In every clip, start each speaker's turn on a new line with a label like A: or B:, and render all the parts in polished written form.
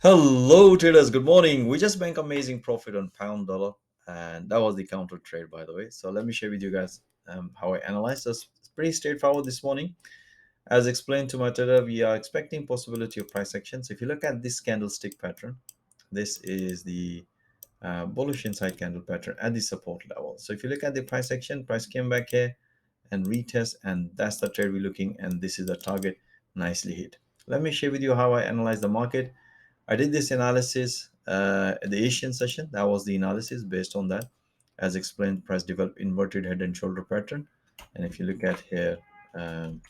A: Hello traders, good morning. We just bank amazing profit on pound dollar, and that was the counter trade, by the way. So let me share with you guys how I analyze this. It's pretty straightforward this morning. As explained to my trader, we are expecting possibility of price action. So if you look at this candlestick pattern, this is the bullish inside candle pattern at the support level. So if you look at the price action, price came back here and retest, and that's the trade we're looking, and this is the target, nicely hit. Let me share with you how I analyze the market. I did this analysis at the Asian session. That was the analysis based on that. As explained, price developed inverted head and shoulder pattern. And if you look at here, um,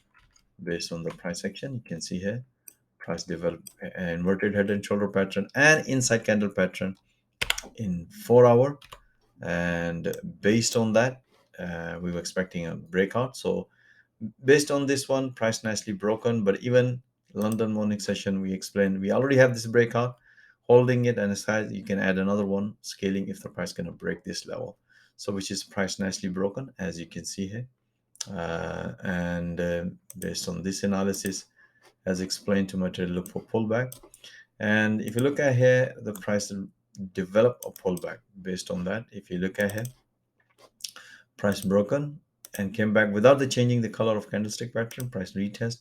A: based on the price action, you can see here, price developed an inverted head and shoulder pattern and inside candle pattern in 4 hour. And based on that, we were expecting a breakout. So based on this one, price nicely broken, but even London morning session, we explained we already have this breakout, holding it, and aside you can add another one, scaling if the price gonna break this level. So which is price nicely broken, as you can see here. And based on this analysis, as explained to material, look for pullback. And if you look at here, the price develop a pullback based on that. If you look at here, price broken and came back without the changing the color of candlestick pattern, price retest.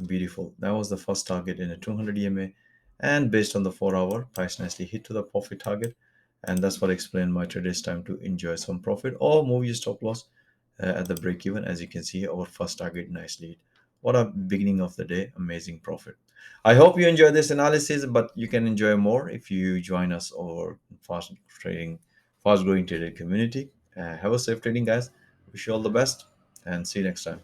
A: Beautiful. That was the first target in a 200 EMA, and based on the 4 hour, price nicely hit to the profit target. And that's what I explained my traders time to enjoy some profit or move your stop loss at the break even. As you can see, our first target nicely hit. What a beginning of the day, amazing profit. I hope you enjoy this analysis, but you can enjoy more if you join us over fast growing trader community. Have a safe trading, guys. Wish you all the best, and see you next time.